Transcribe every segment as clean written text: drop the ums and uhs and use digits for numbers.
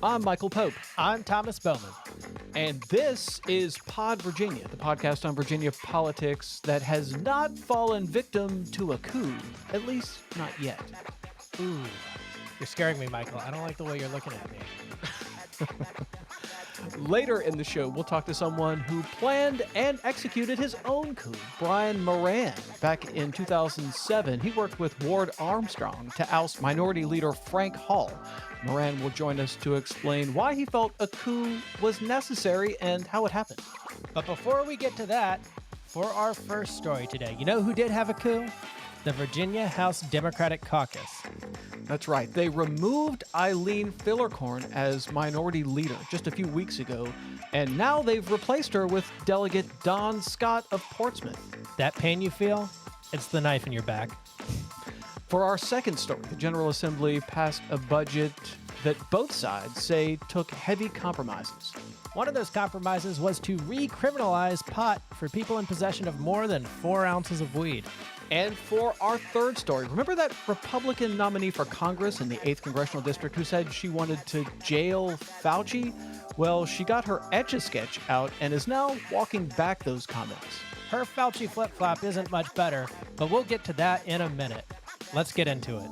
I'm Michael Pope, I'm Thomas Bowman. and this is Pod Virginia, the podcast on Virginia politics that has not fallen victim to a coup, at least not yet. Ooh, you're scaring me, Michael. I don't like the way you're looking at me. Later in the show, we'll talk to someone who planned and executed his own coup, Brian Moran. Back in 2007, he worked with Ward Armstrong to oust Minority Leader Frank Hall. Moran will join us to explain why he felt a coup was necessary and how it happened. But before we get to that, for our first story today, you know who did have a coup? The Virginia House Democratic Caucus. That's right. They removed Eileen Fillercorn as minority leader just a few weeks ago, and now they've replaced her with Delegate Don Scott of Portsmouth. That pain you feel? It's the knife in your back. For our second story, the General Assembly passed a budget that both sides say took heavy compromises. One of those compromises was to re-criminalize pot for people in possession of more than 4 ounces of weed. And for our third story, remember that Republican nominee for Congress in the 8th Congressional District who said she wanted to jail Fauci? Well, she got her etch-a-sketch out and is now walking back those comments. Her Fauci flip-flop isn't much better, but we'll get to that in a minute. Let's get into it.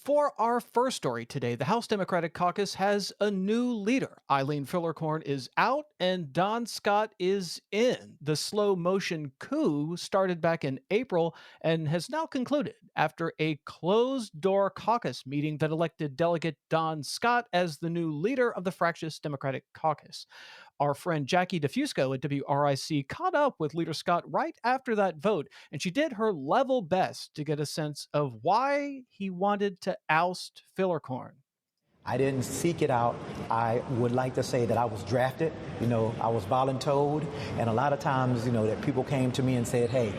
For our first story today, the House Democratic Caucus has a new leader. Eileen Fillercorn is out and Don Scott is in. The slow motion coup started back in April and has now concluded after a closed door caucus meeting that elected Delegate Don Scott as the new leader of the fractious Democratic Caucus. Our friend Jackie DeFusco at WRIC caught up with Leader Scott right after that vote, and she did her level best to get a sense of why he wanted to oust Fillercorn. I didn't seek it out. I would like to say that I was drafted. I was voluntold. And a lot of times, that people came to me and said, hey,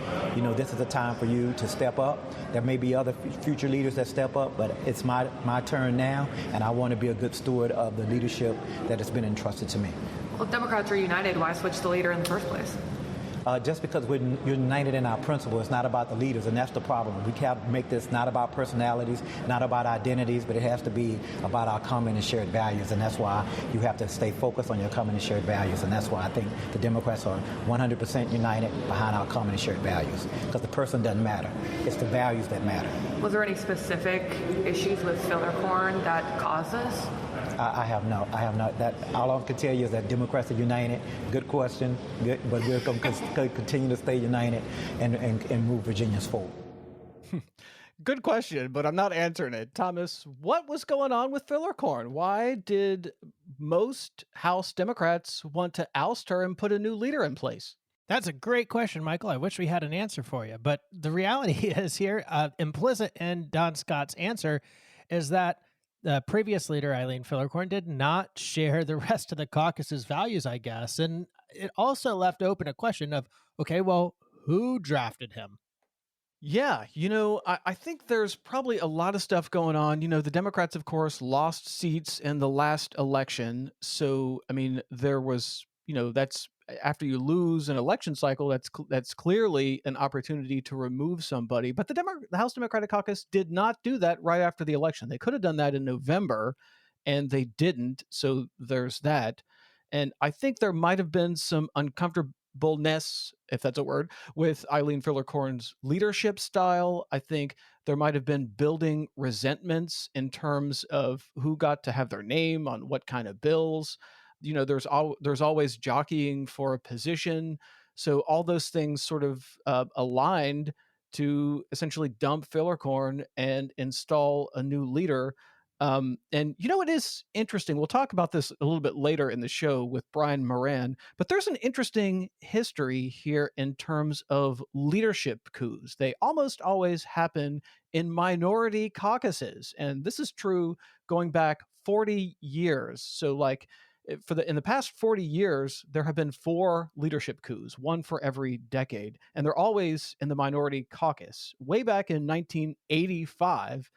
this is the time for you to step up. There may be other future leaders that step up, but it's my turn now. And I want to be a good steward of the leadership that has been entrusted to me. Well, if Democrats are united, why switch the leader in the first place? Just because we're united in our principle, it's not about the leaders, and that's the problem. We can't make this not about personalities, not about identities, but it has to be about our common and shared values, and that's why you have to stay focused on your common and shared values, and that's why I think the Democrats are 100% united behind our common and shared values, because the person doesn't matter. It's the values that matter. Was there any specific issues with Fillercorn that caused this? I have not. That all I can tell you is that Democrats are united. Good question. Good, but we're going to continue to stay united and move Virginians forward. Good question, but I'm not answering it. Thomas, what was going on with Fillercorn? Why did most House Democrats want to oust her and put a new leader in place? That's a great question, Michael. I wish we had an answer for you. But the reality is here, implicit in Don Scott's answer is that the previous leader, Eileen Fillercorn, did not share the rest of the caucus's values, I guess. And it also left open a question of, okay, well, who drafted him? Yeah, I think there's probably a lot of stuff going on. The Democrats, of course, lost seats in the last election. So, there was, that's after you lose an election cycle, that's clearly an opportunity to remove somebody. But the House Democratic Caucus did not do that right after the election. They could have done that in November, and they didn't. So there's that. And I think there might have been some uncomfortableness, if that's a word, with Eileen Fillercorn's leadership style. I think there might have been building resentments in terms of who got to have their name on what kind of bills. There's always jockeying for a position. So all those things sort of aligned to essentially dump Fillercorn and install a new leader. And it is interesting. We'll talk about this a little bit later in the show with Brian Moran, but there's an interesting history here in terms of leadership coups. They almost always happen in minority caucuses. And this is true going back 40 years. So in the past 40 years, there have been 4 leadership coups, one for every decade, and they're always in the minority caucus. Way back in 1985,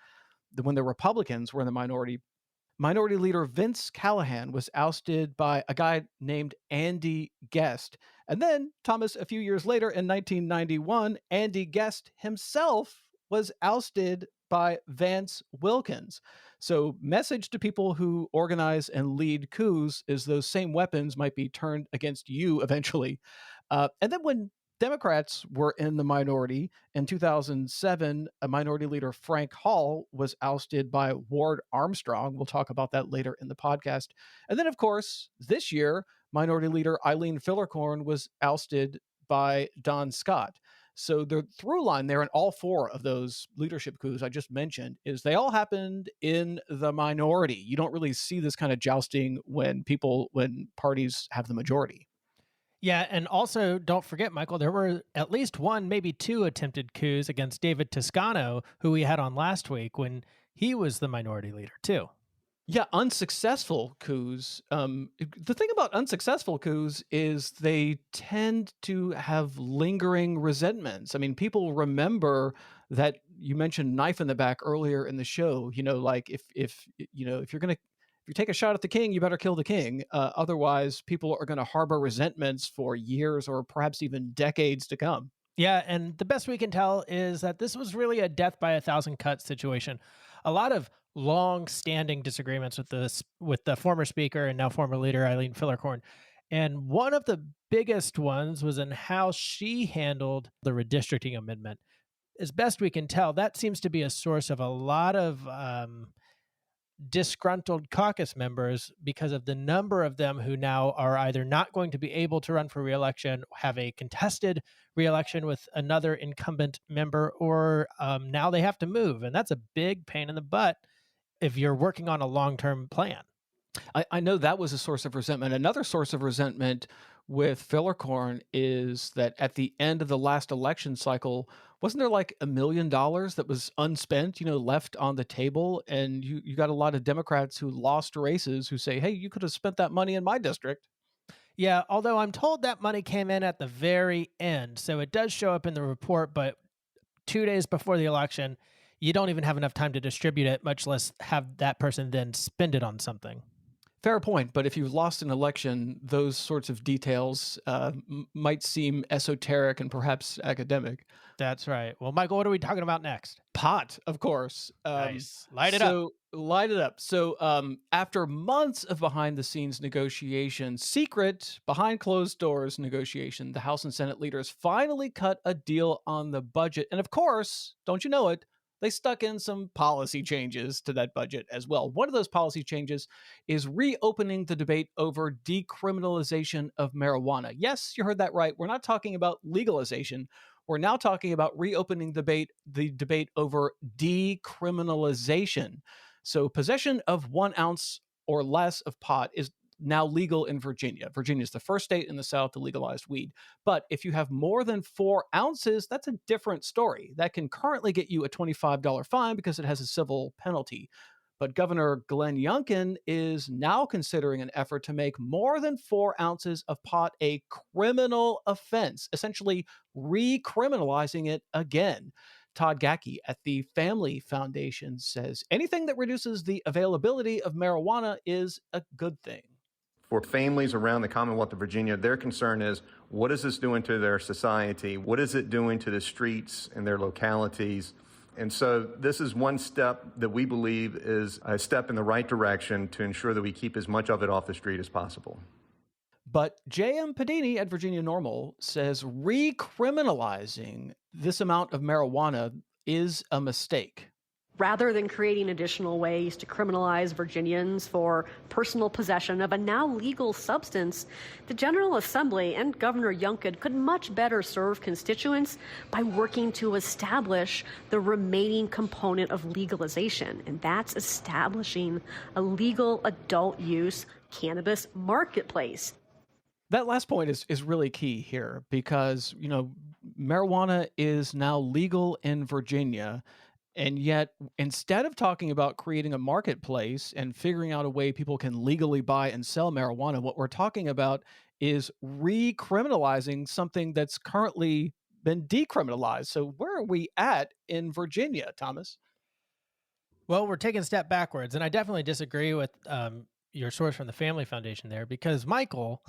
when the Republicans were in the minority leader Vince Callahan was ousted by a guy named Andy Guest And then, Thomas, a few years later in 1991, Andy Guest himself was ousted by Vance Wilkins. So, message to people who organize and lead coups is those same weapons might be turned against you eventually. And then when Democrats were in the minority in 2007, a minority leader, Frank Hall, was ousted by Ward Armstrong. We'll talk about that later in the podcast. And then, of course, this year, Minority Leader Eileen Fillercorn was ousted by Don Scott. So the through line there in all four of those leadership coups I just mentioned is they all happened in the minority. You don't really see this kind of jousting when parties have the majority. Yeah, and also don't forget, Michael, there were at least one, maybe two attempted coups against David Toscano, who we had on last week when he was the minority leader, too. Yeah, unsuccessful coups. The thing about unsuccessful coups is they tend to have lingering resentments. I mean, people remember that you mentioned knife in the back earlier in the show. Like if you take a shot at the king, you better kill the king. Otherwise, people are going to harbor resentments for years or perhaps even decades to come. Yeah, and the best we can tell is that this was really a death by a thousand cuts situation. A lot of long-standing disagreements with the former speaker and now former leader Eileen Fillercorn. And one of the biggest ones was in how she handled the redistricting amendment. As best we can tell, that seems to be a source of a lot of disgruntled caucus members because of the number of them who now are either not going to be able to run for reelection, have a contested reelection with another incumbent member, or now they have to move. And that's a big pain in the butt if you're working on a long-term plan. I know that was a source of resentment. Another source of resentment with Fillercorn is that at the end of the last election cycle, wasn't there like $1 million that was unspent, left on the table? And you got a lot of Democrats who lost races who say, hey, you could have spent that money in my district. Yeah, although I'm told that money came in at the very end. So it does show up in the report, but 2 days before the election, you don't even have enough time to distribute it, much less have that person then spend it on something. Fair point, but if you've lost an election, those sorts of details might seem esoteric and perhaps academic. That's right. Well, Michael, what are we talking about next? Pot, of course. Nice. Light it up. Light it up. So after months of behind-the-scenes negotiation, secret, behind-closed-doors negotiation, the House and Senate leaders finally cut a deal on the budget. And of course, don't you know it, they stuck in some policy changes to that budget as well. One of those policy changes is reopening the debate over decriminalization of marijuana. Yes, you heard that right. We're not talking about legalization. We're now talking about reopening the debate over decriminalization. So possession of 1 ounce or less of pot is now legal in Virginia. Virginia is the first state in the South to legalize weed. But if you have more than 4 ounces, that's a different story. That can currently get you a $25 fine because it has a civil penalty. But Governor Glenn Youngkin is now considering an effort to make more than 4 ounces of pot a criminal offense, essentially recriminalizing it again. Todd Gackey at the Family Foundation says anything that reduces the availability of marijuana is a good thing. For families around the Commonwealth of Virginia, their concern is, what is this doing to their society? What is it doing to the streets and their localities? And so this is one step that we believe is a step in the right direction to ensure that we keep as much of it off the street as possible. But J.M. Padini at Virginia Normal says recriminalizing this amount of marijuana is a mistake. Rather than creating additional ways to criminalize Virginians for personal possession of a now legal substance, the General Assembly and Governor Youngkin could much better serve constituents by working to establish the remaining component of legalization, and that's establishing a legal adult use cannabis marketplace. That last point is really key here because, marijuana is now legal in Virginia. And yet, instead of talking about creating a marketplace and figuring out a way people can legally buy and sell marijuana, what we're talking about is recriminalizing something that's currently been decriminalized. So where are we at in Virginia, Thomas? Well, we're taking a step backwards, and I definitely disagree with your source from the Family Foundation there, because Michael,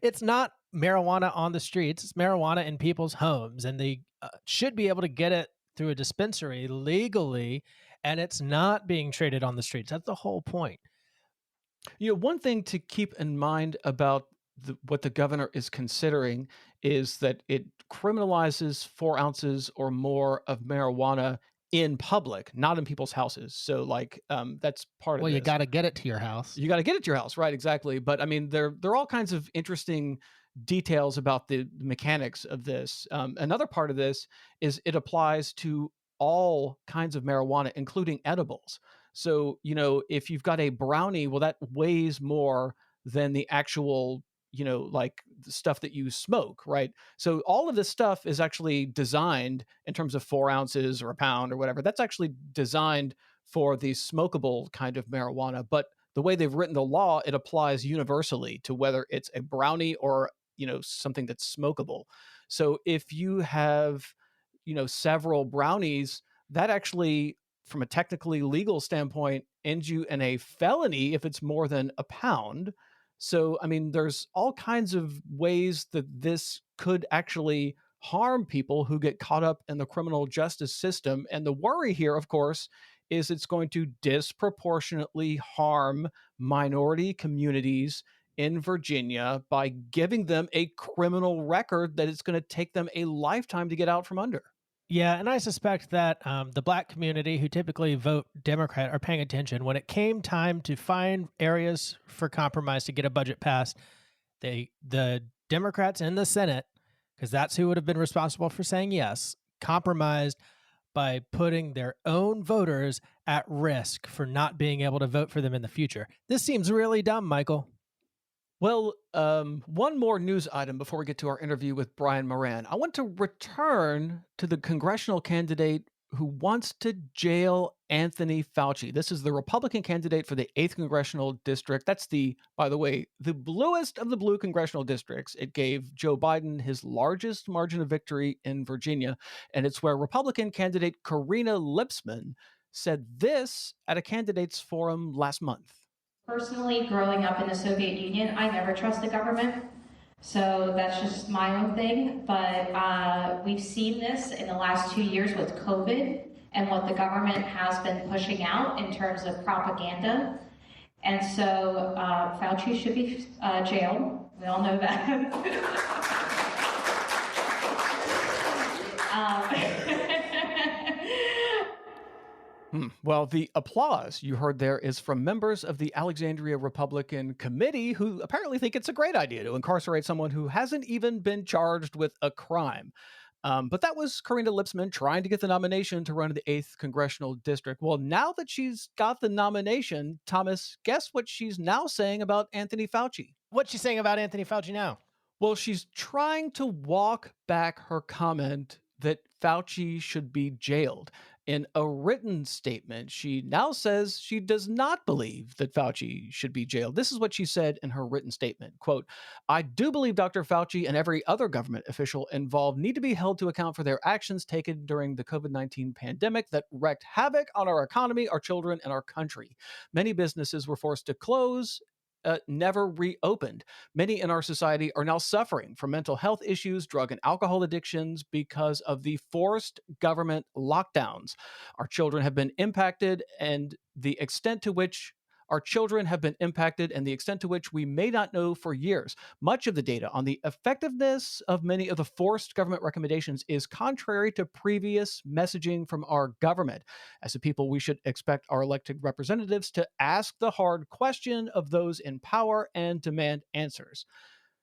it's not marijuana on the streets, it's marijuana in people's homes, and they should be able to get it through a dispensary legally, and it's not being traded on the streets. That's the whole point. One thing to keep in mind about what the governor is considering is that it criminalizes 4 ounces or more of marijuana in public, not in people's houses. So, that's part of Well, this. you got to get it to your house. You got to get it to your house, right? Exactly. But I mean, there are all kinds of interesting details about the mechanics of this. Another part of this is it applies to all kinds of marijuana, including edibles. So, if you've got a brownie, well, that weighs more than the actual, the stuff that you smoke, right? So all of this stuff is actually designed in terms of 4 ounces or a pound or whatever. That's actually designed for the smokable kind of marijuana. But the way they've written the law, it applies universally to whether it's a brownie or, something that's smokable. So if you have, several brownies, that actually, from a technically legal standpoint, ends you in a felony if it's more than a pound. So, I mean, there's all kinds of ways that this could actually harm people who get caught up in the criminal justice system. And the worry here, of course, is it's going to disproportionately harm minority communities in Virginia by giving them a criminal record that it's going to take them a lifetime to get out from under. Yeah, and I suspect that the black community who typically vote Democrat are paying attention. When it came time to find areas for compromise to get a budget passed, the Democrats in the Senate, because that's who would have been responsible for saying yes, compromised by putting their own voters at risk for not being able to vote for them in the future. This seems really dumb, Michael. Well, one more news item before we get to our interview with Brian Moran. I want to return to the congressional candidate who wants to jail Anthony Fauci. This is the Republican candidate for the 8th Congressional District. That's by the way, the bluest of the blue congressional districts. It gave Joe Biden his largest margin of victory in Virginia, and it's where Republican candidate Karina Lipsman said this at a candidates forum last month. Personally, growing up in the Soviet Union, I never trust the government. So that's just my own thing. But we've seen this in the last 2 years with COVID and what the government has been pushing out in terms of propaganda. And so Fauci should be jailed. We all know that. Well, the applause you heard there is from members of the Alexandria Republican Committee who apparently think it's a great idea to incarcerate someone who hasn't even been charged with a crime. But that was Karina Lipsman trying to get the nomination to run the 8th Congressional District. Well, now that she's got the nomination, Thomas, guess what she's now saying about Anthony Fauci? What's she saying about Anthony Fauci now? Well, she's trying to walk back her comment that Fauci should be jailed. In a written statement, she now says she does not believe that Fauci should be jailed. This is what she said in her written statement. Quote, "I do believe Dr. Fauci and every other government official involved need to be held to account for their actions taken during the COVID-19 pandemic that wreaked havoc on our economy, our children, and our country. Many businesses were forced to close, never reopened. Many in our society are now suffering from mental health issues, drug and alcohol addictions because of the forced government lockdowns. Our children have been impacted, and the extent to which we may not know for years. Much of the data on the effectiveness of many of the forced government recommendations is contrary to previous messaging from our government. As a people, we should expect our elected representatives to ask the hard question of those in power and demand answers."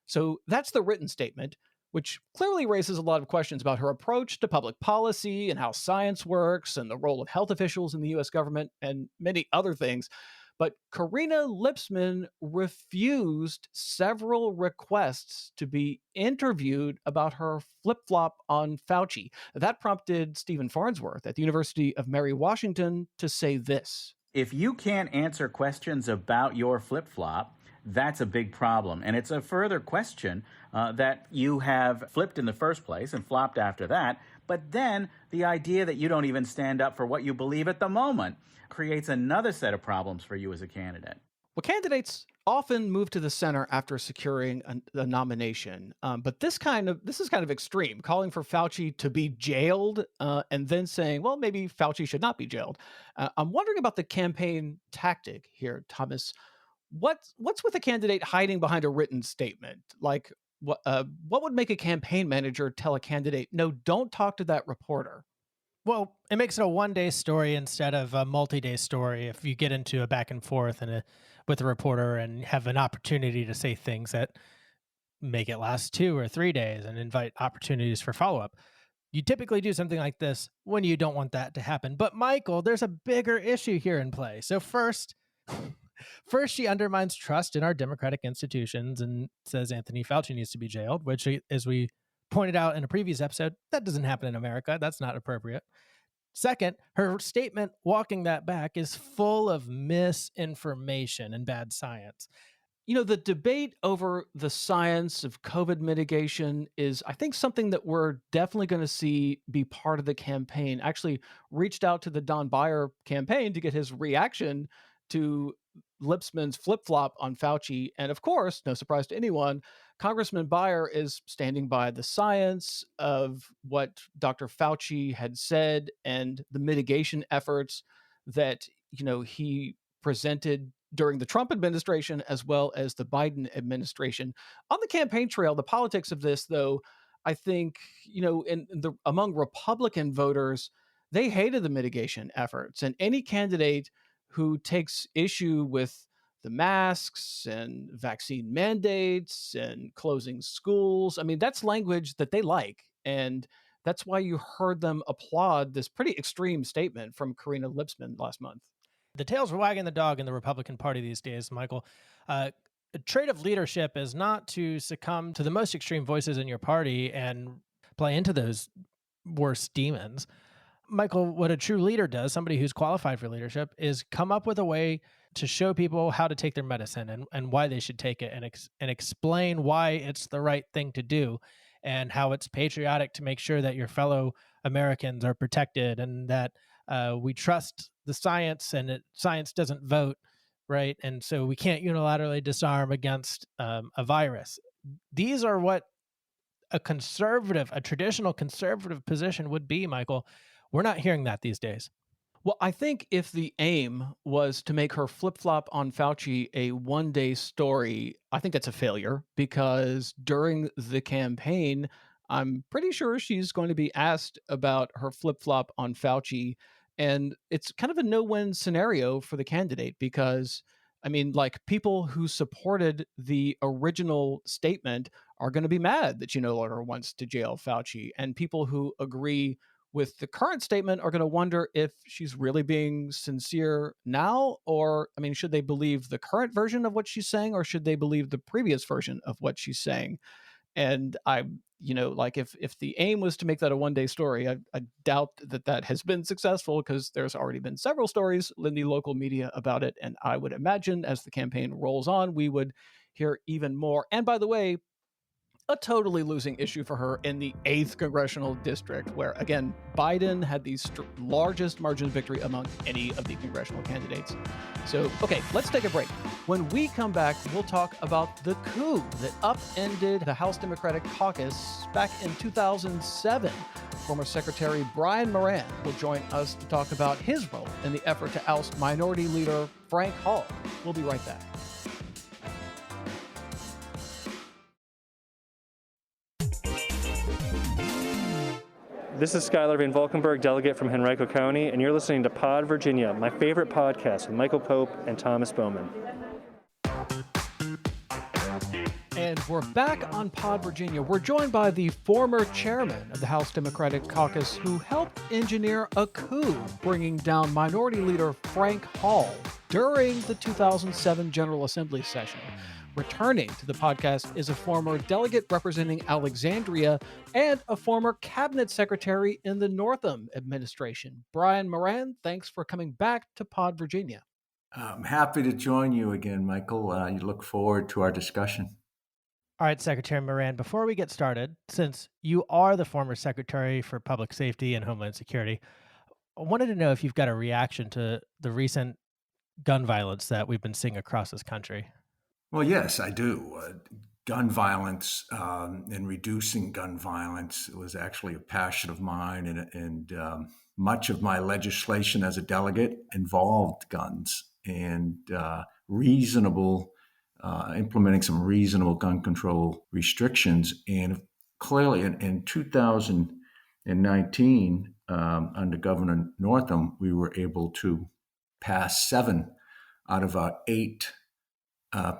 So that's the written statement, which clearly raises a lot of questions about her approach to public policy and how science works and the role of health officials in the U.S. government and many other things. But Karina Lipsman refused several requests to be interviewed about her flip-flop on Fauci. That prompted Stephen Farnsworth at the University of Mary Washington to say this. If you can't answer questions about your flip-flop, that's a big problem. And it's a further question that you have flipped in the first place and flopped after that. But then the idea that you don't even stand up for what you believe at the moment creates another set of problems for you as a candidate. Well, candidates often move to the center after securing a nomination, but this is kind of extreme, calling for Fauci to be jailed and then saying, "Well, maybe Fauci should not be jailed." I'm wondering about the campaign tactic here, Thomas. What's with a candidate hiding behind a written statement? Like, what would make a campaign manager tell a candidate, "No, don't talk to that reporter"? Well, it makes it a one-day story instead of a multi-day story if you get into a back and forth with a reporter and have an opportunity to say things that make it last 2 or 3 days and invite opportunities for follow-up. You typically do something like this when you don't want that to happen. But Michael, there's a bigger issue here in play. So first she undermines trust in our democratic institutions and says Anthony Fauci needs to be jailed, which, as we pointed out in a previous episode, that doesn't happen in America. That's not appropriate. Second, her statement walking that back is full of misinformation and bad science. The debate over the science of COVID mitigation is, I think, something that we're definitely going to see be part of the campaign. Actually, reached out to the Don Beyer campaign to get his reaction to Lipsman's flip flop on Fauci. And of course, no surprise to anyone, Congressman Beyer is standing by the science of what Dr. Fauci had said and the mitigation efforts that, he presented during the Trump administration as well as the Biden administration. On the campaign trail, the politics of this, though, I think, among Republican voters, they hated the mitigation efforts. And any candidate who takes issue with the masks and vaccine mandates and closing schools, I mean, that's language that they like. And that's why you heard them applaud this pretty extreme statement from Karina Lipsman last month. The tails are wagging the dog in the Republican Party these days, Michael. A trait of leadership is not to succumb to the most extreme voices in your party and play into those worst demons. Michael, what a true leader does, somebody who's qualified for leadership, is come up with a way to show people how to take their medicine and why they should take it and explain why it's the right thing to do and how it's patriotic to make sure that your fellow Americans are protected and that we trust the science and science doesn't vote, right? And so we can't unilaterally disarm against a virus. These are what a traditional conservative position would be, Michael. We're not hearing that these days. Well, I think if the aim was to make her flip flop on Fauci a one-day story, I think that's a failure because during the campaign, I'm pretty sure she's going to be asked about her flip flop on Fauci. And it's kind of a no-win scenario for the candidate because, I mean, like people who supported the original statement are going to be mad that she no longer wants to jail Fauci. And people who agree with the current statement are going to wonder if she's really being sincere now, or, I mean, should they believe the current version of what she's saying, or should they believe the previous version of what she's saying? And like if the aim was to make that a one-day story, I doubt that has been successful because there's already been several stories in the local media about it. And I would imagine as the campaign rolls on, we would hear even more. And by the way, a totally losing issue for her in the 8th congressional district, where, again, Biden had the largest margin of victory among any of the congressional candidates. So, okay, let's take a break. When we come back, we'll talk about the coup that upended the House Democratic Caucus back in 2007. Former Secretary Brian Moran will join us to talk about his role in the effort to oust Minority Leader Frank Hall. We'll be right back. This is Skylar Van Valkenburg, delegate from Henrico County, and you're listening to Pod Virginia, my favorite podcast with Michael Pope and Thomas Bowman. And we're back on Pod Virginia. We're joined by the former chairman of the House Democratic Caucus who helped engineer a coup, bringing down Minority Leader Frank Hall during the 2007 General Assembly session. Returning to the podcast is a former delegate representing Alexandria and a former cabinet secretary in the Northam administration. Brian Moran, thanks for coming back to Pod Virginia. I'm happy to join you again, Michael. You look forward to our discussion. All right, Secretary Moran, before we get started, since you are the former Secretary for Public Safety and Homeland Security, I wanted to know if you've got a reaction to the recent gun violence that we've been seeing across this country? Well, yes, I do. Gun violence and reducing gun violence was actually a passion of mine, and much of my legislation as a delegate involved guns and reasonable, implementing some reasonable gun control restrictions. And clearly, in 2019, under Governor Northam, we were able to pass 7 out of our 8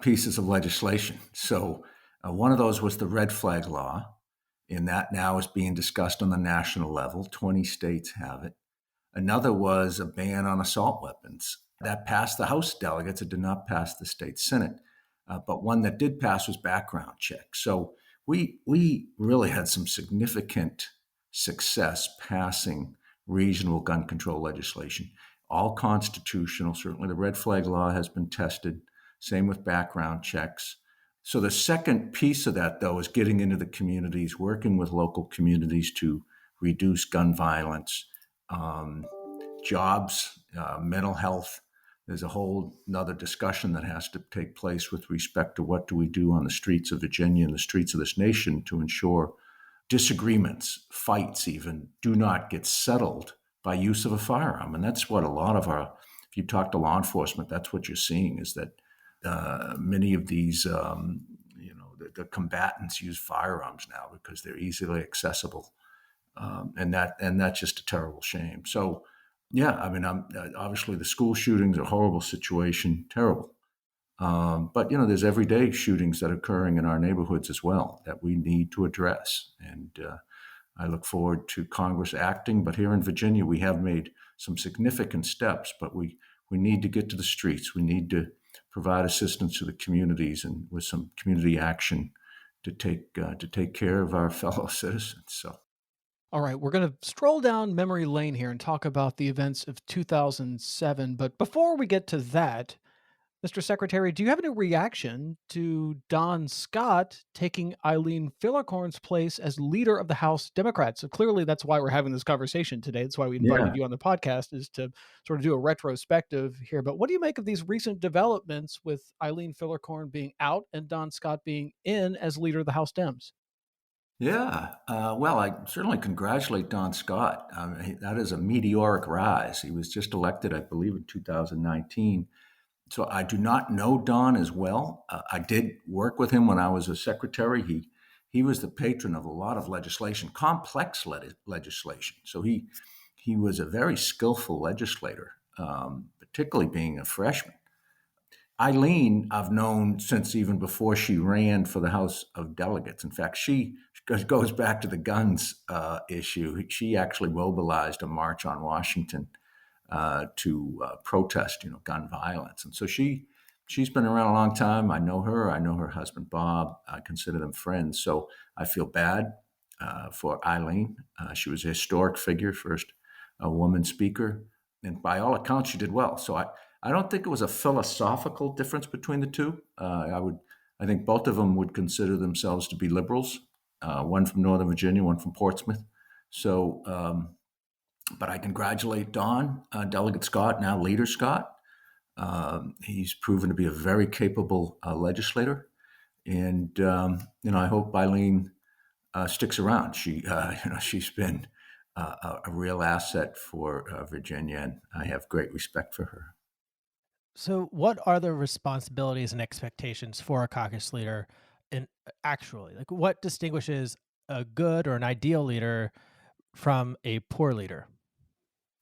pieces of legislation. So one of those was the red flag law, and that now is being discussed on the national level. 20 states have it. Another was a ban on assault weapons. That passed the House delegates. It did not pass the state Senate. But one that did pass was background checks. So we really had some significant success passing reasonable gun control legislation, all constitutional. Certainly the red flag law has been tested. Same with background checks. So the second piece of that, though, is getting into the communities, working with local communities to reduce gun violence, jobs, mental health. There's a whole another discussion that has to take place with respect to what do we do on the streets of Virginia and the streets of this nation to ensure disagreements, fights even, do not get settled by use of a firearm. And that's what a lot of if you talk to law enforcement, that's what you're seeing is that many of these, the combatants use firearms now because they're easily accessible, and that's just a terrible shame. So, yeah, I mean, obviously the school shootings are a horrible situation, terrible. But there's everyday shootings that are occurring in our neighborhoods as well that we need to address, and I look forward to Congress acting. But here in Virginia, we have made some significant steps, but we need to get to the streets. We need to provide assistance to the communities and with some community action to take care of our fellow citizens. So, All right, we're going to stroll down memory lane here and talk about the events of 2007. But before we get to that, Mr. Secretary, do you have any reaction to Don Scott taking Eileen Fillercorn's place as leader of the House Democrats? So clearly that's why we're having this conversation today. That's why we invited you on the podcast, is to sort of do a retrospective here. But what do you make of these recent developments with Eileen Fillercorn being out and Don Scott being in as leader of the House Dems? Yeah, well, I certainly congratulate Don Scott. That is a meteoric rise. He was just elected, I believe, in 2019. So I do not know Don as well. I did work with him when I was a secretary. He was the patron of a lot of legislation, complex legislation. So he was a very skillful legislator, particularly being a freshman. Eileen, I've known since even before she ran for the House of Delegates. In fact, she goes back to the guns issue. She actually mobilized a march on Washington to protest, gun violence. And so she's been around a long time. I know her. I know her husband, Bob. I consider them friends. So I feel bad for Eileen. She was a historic figure, first a woman speaker. And by all accounts, she did well. So I don't think it was a philosophical difference between the two. I think both of them would consider themselves to be liberals, one from Northern Virginia, one from Portsmouth. So, but I congratulate Don, Delegate Scott, now Leader Scott. He's proven to be a very capable legislator, and I hope Eileen sticks around. She's been a real asset for Virginia, and I have great respect for her. So, what are the responsibilities and expectations for a caucus leader? And actually, like, what distinguishes a good or an ideal leader from a poor leader?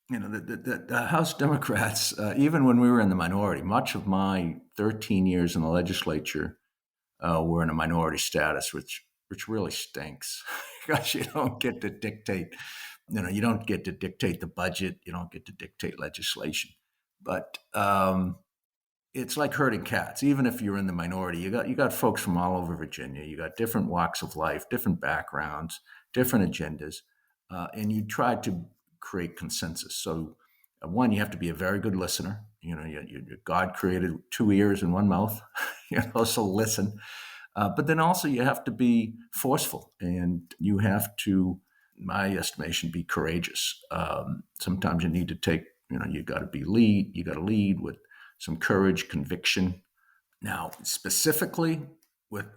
The House Democrats, even when we were in the minority, much of my 13 years in the legislature were in a minority status, which really stinks because you don't get to dictate. You don't get to dictate the budget. You don't get to dictate legislation. But it's like herding cats. Even if you're in the minority, you got folks from all over Virginia. You got different walks of life, different backgrounds, different agendas, and you try to create consensus. So, one, you have to be a very good listener. God created 2 ears and 1 mouth. So listen. But then also you have to be forceful, and you have to, in my estimation, be courageous. Sometimes you need to take. You got to lead with some courage, conviction. Now, specifically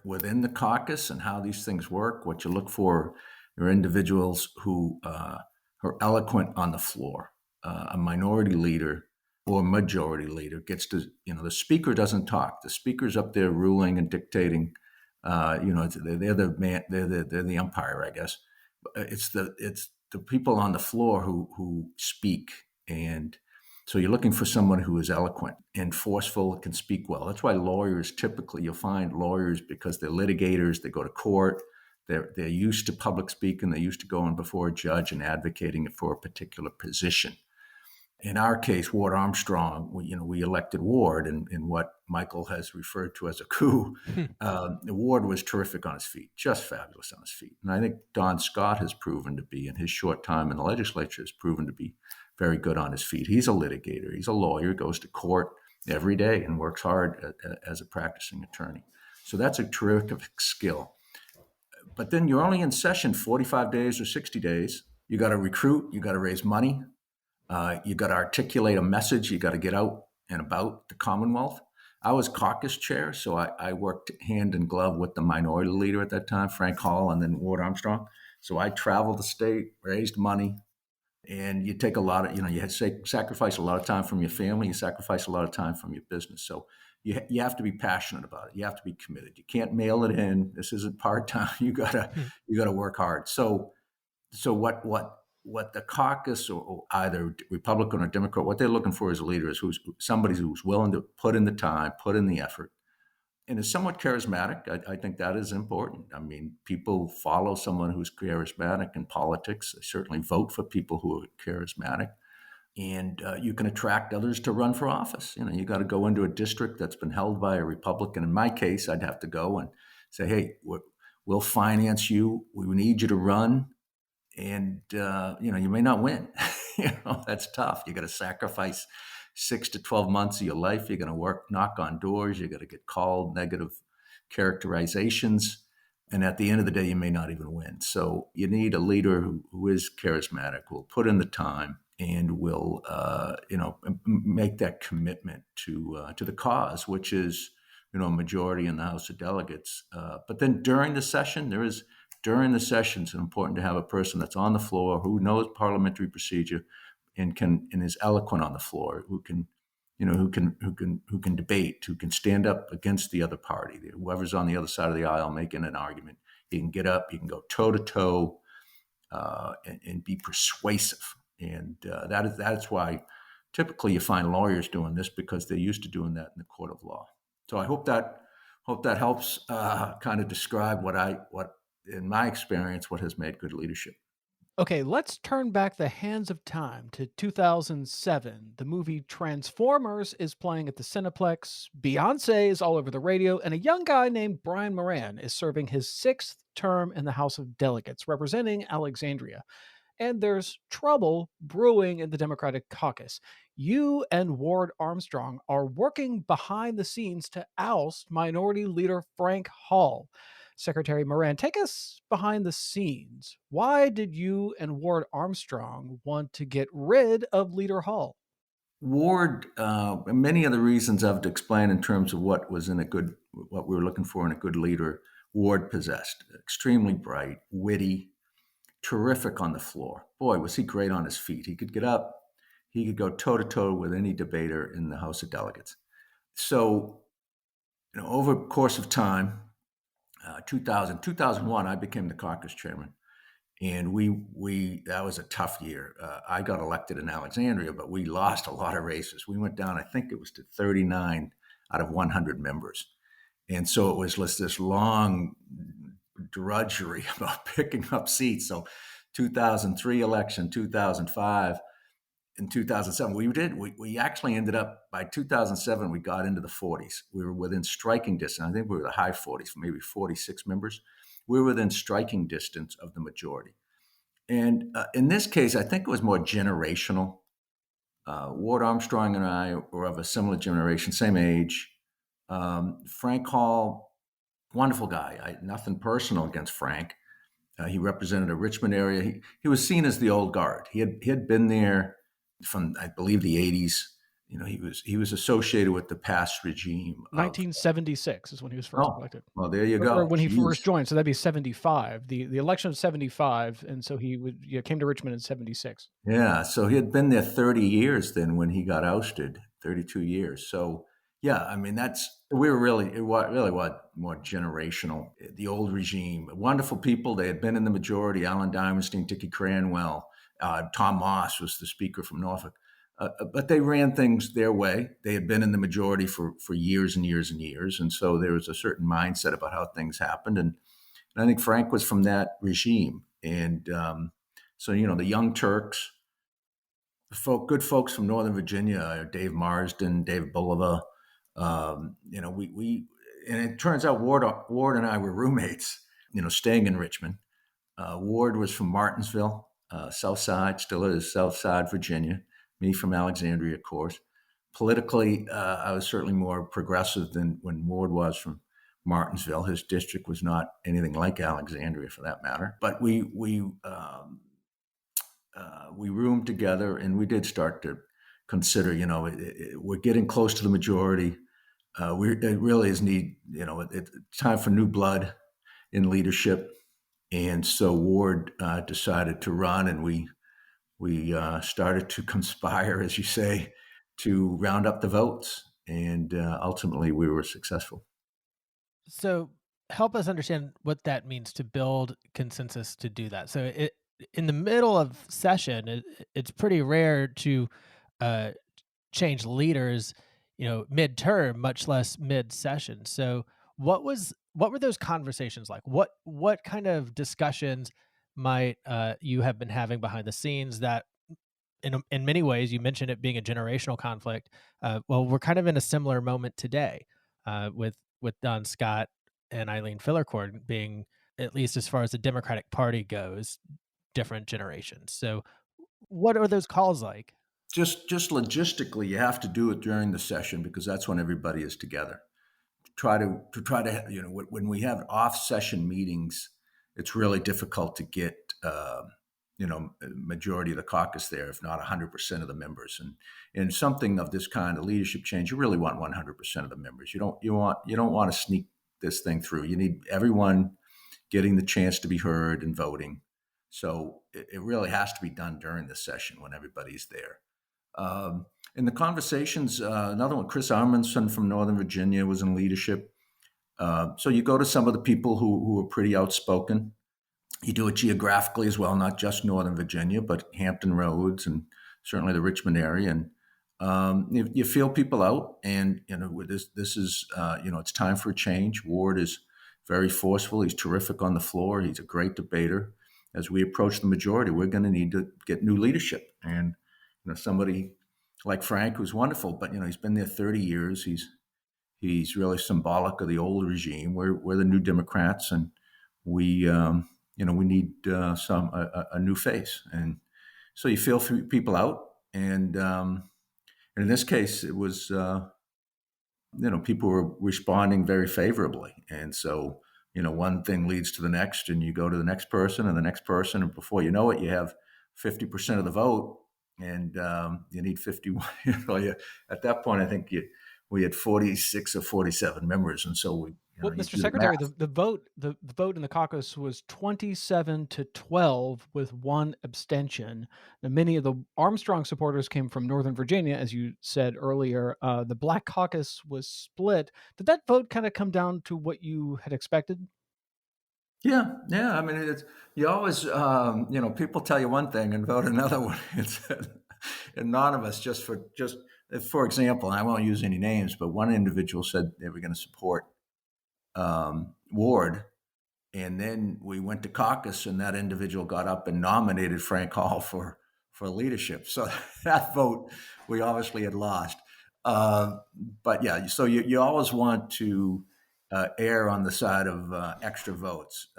within the caucus and how these things work, what you look for are individuals who are eloquent on the floor. A minority leader or majority leader gets to, the speaker doesn't talk. The speaker's up there ruling and dictating. They're the man, they're the umpire, I guess. It's the people on the floor who speak. And so you're looking for someone who is eloquent and forceful, can speak well. That's why lawyers, typically you'll find lawyers, because they're litigators, they go to court, they're used to public speaking, they're used to going before a judge and advocating for a particular position. In our case, Ward Armstrong, we elected Ward in what Michael has referred to as a coup. Ward was terrific on his feet, just fabulous on his feet. And I think Don Scott has proven to be, in his short time in the legislature, has proven to be very good on his feet. He's a litigator. He's a lawyer, goes to court every day and works hard as a practicing attorney. So that's a terrific skill. But then you're only in session 45 days or 60 days. You got to recruit, you got to raise money. You got to articulate a message. You got to get out and about the Commonwealth. I was caucus chair, so I worked hand in glove with the minority leader at that time, Frank Hall, and then Ward Armstrong. So I traveled the state, raised money, and you take a lot of, you sacrifice a lot of time from your family. You sacrifice a lot of time from your business. So you have to be passionate about it. You have to be committed. You can't mail it in. This isn't part-time. You gotta work hard. So what the caucus, or either Republican or Democrat, what they're looking for as a leader is somebody who's willing to put in the time, put in the effort, and is somewhat charismatic. I think that is important. I mean, people follow someone who's charismatic in politics. They certainly vote for people who are charismatic. And you can attract others to run for office. You got to go into a district that's been held by a Republican. In my case, I'd have to go and say, hey, we'll finance you. We need you to run. And, you may not win. That's tough. You got to sacrifice 6 to 12 months of your life. You're going to work, knock on doors. You got to get called negative characterizations. And at the end of the day, you may not even win. So you need a leader who is charismatic, will put in the time, and will, make that commitment to the cause, which is, a majority in the House of Delegates. But then during the session, during the sessions, it's important to have a person that's on the floor who knows parliamentary procedure and is eloquent on the floor, who can debate, who can stand up against the other party. Whoever's on the other side of the aisle making an argument, he can get up, he can go toe to toe, and be persuasive. And that's why typically you find lawyers doing this, because they're used to doing that in the court of law. So I hope that helps kind of describe what in my experience, what has made good leadership. Okay, let's turn back the hands of time to 2007. The movie Transformers is playing at the Cineplex. Beyonce is all over the radio, and a young guy named Brian Moran is serving his 6th term in the House of Delegates, representing Alexandria. And there's trouble brewing in the Democratic caucus. You and Ward Armstrong are working behind the scenes to oust Minority Leader Frank Hall. Secretary Moran, take us behind the scenes. Why did you and Ward Armstrong want to get rid of Leader Hall? Ward, many of the reasons I've explained in terms of what we were looking for in a good leader, Ward possessed. Extremely bright, witty, terrific on the floor. Boy, was he great on his feet. He could get up. He could go toe-to-toe with any debater in the House of Delegates. So, over the course of time, 2001, I became the caucus chairman, and that was a tough year. I got elected in Alexandria, but we lost a lot of races. We went down, I think it was to 39 out of 100 members. And so it was this long drudgery about picking up seats. So 2003 election, 2005, in 2007, we actually ended up, by 2007, we got into the 40s. We were within striking distance. I think we were the high 40s, maybe 46 members. We were within striking distance of the majority. And in this case, I think it was more generational. Ward Armstrong and I were of a similar generation, same age. Frank Hall, wonderful guy. Nothing personal against Frank. He represented a Richmond area. He was seen as the old guard. He had been there from, I believe, the 80s. he was associated with the past regime of 1976 is when he was first elected. Well, there you Or go. when he Jeez. first joined, so that'd be 75. The election of 75, and so he came to Richmond in 76. Yeah, so he had been there 30 years then when he got ousted, 32 years. So yeah, I mean we were really was more generational. The old regime, wonderful people. They had been in the majority. Alan Dimenstein, Dickie Cranwell, Tom Moss was the speaker from Norfolk. But they ran things their way. They had been in the majority for years and years and years. And so there was a certain mindset about how things happened. And I think Frank was from that regime. And so, the Young Turks, good folks from Northern Virginia, Dave Marsden, Dave Bulliver, we and it turns out Ward and I were roommates, staying in Richmond. Ward was from Martinsville, South Side, still is South Side, Virginia. Me from Alexandria, of course. Politically, I was certainly more progressive than when Ward was from Martinsville. His district was not anything like Alexandria, for that matter. But we roomed together, and we did start to consider. We're getting close to the majority. It really is it's time for new blood in leadership, and so Ward decided to run, and we started to conspire, as you say, to round up the votes. And ultimately, we were successful. So help us understand what that means to build consensus to do that. So in the middle of session, it's pretty rare to change leaders, midterm, much less mid-session. So what were those conversations like? What kind of discussions might you have been having behind the scenes that in many ways, you mentioned it being a generational conflict. Well, we're kind of in a similar moment today with Don Scott and Eileen Fillercorn being, at least as far as the Democratic Party goes, different generations. So what are those calls like? Just logistically, you have to do it during the session because that's when everybody is together. Try to when we have off-session meetings, it's really difficult to get majority of the caucus there, if not 100% of the members. And in something of this kind of leadership change, you really want 100% of the members. You don't want to sneak this thing through. You need everyone getting the chance to be heard and voting. So it really has to be done during the session when everybody's there. In the conversations, another one, Chris Armanson from Northern Virginia was in leadership. So you go to some of the people who are pretty outspoken. You do it geographically as well, not just Northern Virginia, but Hampton Roads and certainly the Richmond area. And you feel people out, and this is it's time for a change. Ward is very forceful. He's terrific on the floor. He's a great debater. As we approach the majority, we're going to need to get new leadership. And somebody like Frank, who's wonderful, but he's been there 30 years. He's really symbolic of the old regime. We're the new Democrats, and we need a new face. And so you feel people out, and in this case, it was people were responding very favorably, and so one thing leads to the next, and you go to the next person and the next person, and before you know it, you have 50% of the vote, and you need 51. At that point, I think we had 46 or 47 members, and so we. Well, Mr. Secretary, the vote in the caucus was 27-12 with one abstention. Now, many of the Armstrong supporters came from Northern Virginia, as you said earlier. The Black Caucus was split. Did that vote kind of come down to what you had expected? Yeah. I mean, you always, people tell you one thing and vote another one. It's anonymous. Just for example, and I won't use any names, but one individual said they were going to support Ward, and then we went to caucus, and that individual got up and nominated Frank Hall for leadership. So that vote we obviously had lost. But yeah, so you always want to err on the side of extra votes.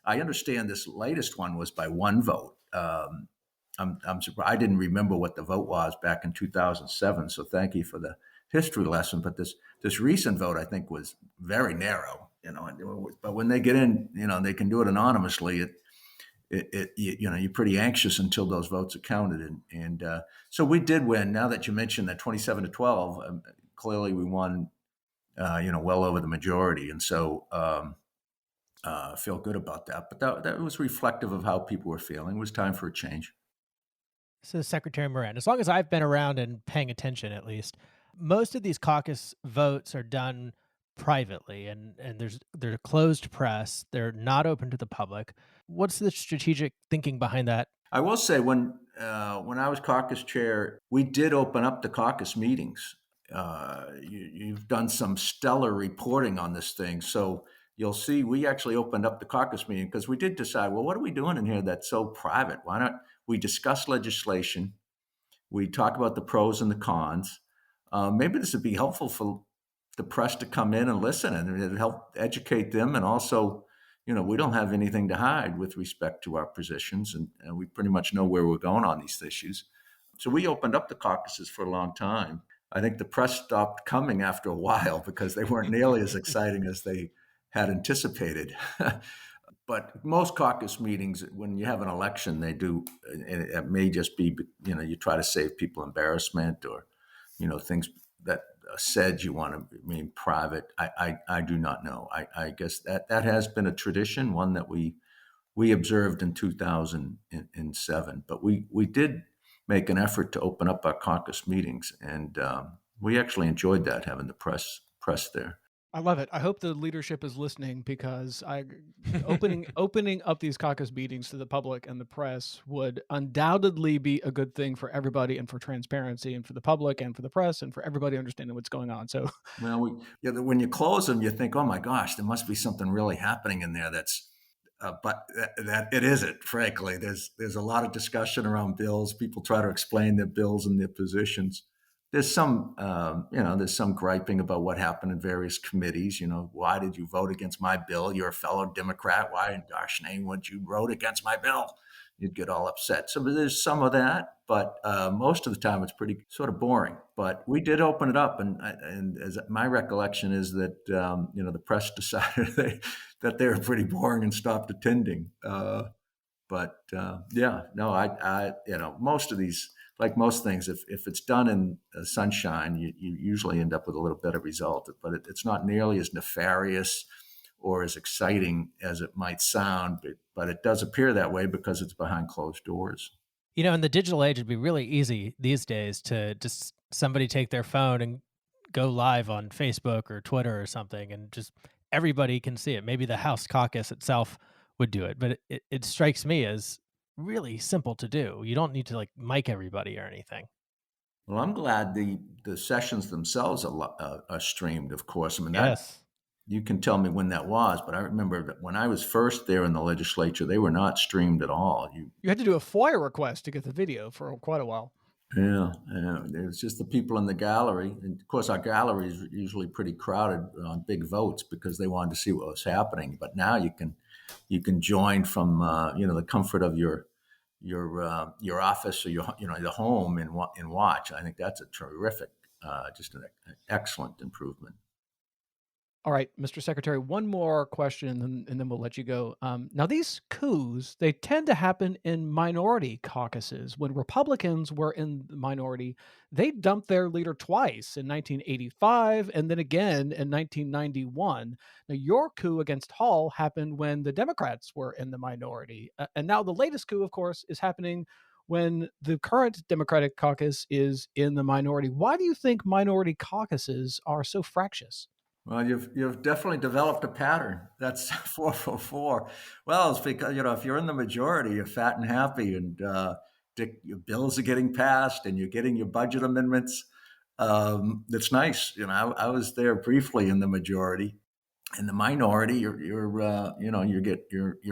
I understand this latest one was by one vote. I'm surprised. I didn't remember what the vote was back in 2007. So thank you for the history lesson. But this recent vote, I think, was very narrow. But when they get in, they can do it anonymously. you're pretty anxious until those votes are counted. And so we did win. Now that you mentioned that 27-12, clearly we won, well over the majority. And so I feel good about that. But that was reflective of how people were feeling. It was time for a change. So, Secretary Moran, as long as I've been around and paying attention, at least, most of these caucus votes are done privately, and they're closed press. They're not open to the public. What's the strategic thinking behind that? I will say when I was caucus chair, we did open up the caucus meetings. You've done some stellar reporting on this thing, so you'll see we actually opened up the caucus meeting because we did decide, well, what are we doing in here that's so private? Why not we discuss legislation? We talk about the pros and the cons. Maybe this would be helpful for the press to come in and listen, and it'd help educate them. And also, we don't have anything to hide with respect to our positions, and we pretty much know where we're going on these issues. So we opened up the caucuses for a long time. I think the press stopped coming after a while because they weren't nearly as exciting as they had anticipated. But most caucus meetings, when you have an election, they do, and it may just be, you try to save people embarrassment or, things that are said you want to remain private. I do not know. I guess that has been a tradition, one that we observed in 2007. But we did make an effort to open up our caucus meetings, and we actually enjoyed that, having the press there. I love it. I hope the leadership is listening, because opening up these caucus meetings to the public and the press would undoubtedly be a good thing for everybody, and for transparency, and for the public and for the press and for everybody understanding what's going on. So, well, when you close them, you think, oh my gosh, there must be something really happening in there. But that it isn't. Frankly, there's a lot of discussion around bills. People try to explain their bills and their positions. There's some, there's some griping about what happened in various committees. Why did you vote against my bill? You're a fellow Democrat. Why in gosh name would you vote against my bill? You'd get all upset. So there's some of that, but most of the time it's pretty sort of boring. But we did open it up, and as my recollection is that the press decided that they were pretty boring and stopped attending. Most of these, like most things, if it's done in sunshine, you usually end up with a little better result. But it's not nearly as nefarious or as exciting as it might sound, but it does appear that way because it's behind closed doors. In the digital age, it'd be really easy these days to just somebody take their phone and go live on Facebook or Twitter or something, and just everybody can see it. Maybe the House caucus itself would do it, but it strikes me as really simple to do. You don't need to mic everybody or anything. Well, I'm glad the sessions themselves are streamed, of course. I mean, yes. You can tell me when that was, but I remember that when I was first there in the legislature, they were not streamed at all. You had to do a FOIA request to get the video for quite a while. Yeah, it was just the people in the gallery. And of course, our gallery is usually pretty crowded on big votes because they wanted to see what was happening. But now you can join from the comfort of your office or your the home and watch. I think that's a terrific, just an excellent improvement. All right, Mr. Secretary, one more question, and then we'll let you go. Now, these coups, they tend to happen in minority caucuses. When Republicans were in the minority, they dumped their leader twice, in 1985 and then again in 1991. Now, your coup against Hall happened when the Democrats were in the minority. And now the latest coup, of course, is happening when the current Democratic caucus is in the minority. Why do you think minority caucuses are so fractious? Well, you've definitely developed a pattern. That's 444. Well, it's because, if you're in the majority, you're fat and happy, and your bills are getting passed and you're getting your budget amendments. It's nice. I was there briefly in the majority. In the minority, you're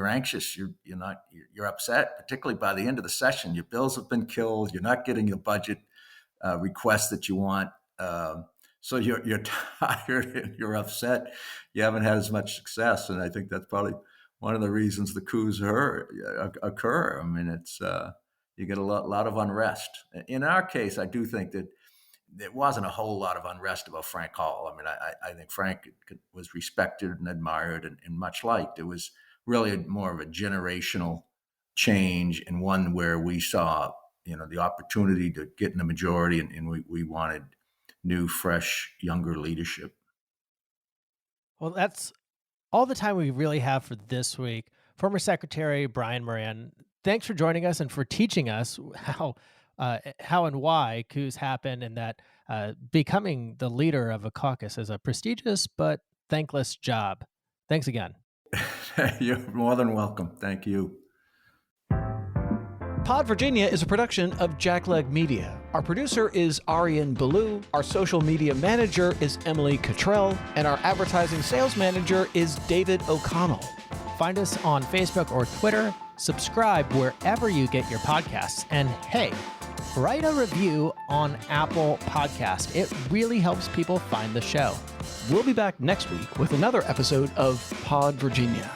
anxious. You're upset, particularly by the end of the session. Your bills have been killed. You're not getting the budget requests that you want. So you're tired and you're upset. You haven't had as much success, and I think that's probably one of the reasons the coups occur. I mean, it's you get a lot of unrest. In our case, I do think that there wasn't a whole lot of unrest about Frank Hall. I mean, I think Frank was respected and admired and much liked. It was really more of a generational change and one where we saw, the opportunity to get in the majority, and we wanted new, fresh, younger leadership. Well, that's all the time we really have for this week. Former Secretary Brian Moran, thanks for joining us and for teaching us how and why coups happen, and that becoming the leader of a caucus is a prestigious but thankless job. Thanks again. You're more than welcome. Thank you. Pod Virginia is a production of Jackleg Media. Our producer is Arian Ballou, our social media manager is Emily Cottrell, and our advertising sales manager is David O'Connell. Find us on Facebook or Twitter, subscribe wherever you get your podcasts, and hey, write a review on Apple Podcast. It really helps people find the show. We'll be back next week with another episode of Pod Virginia.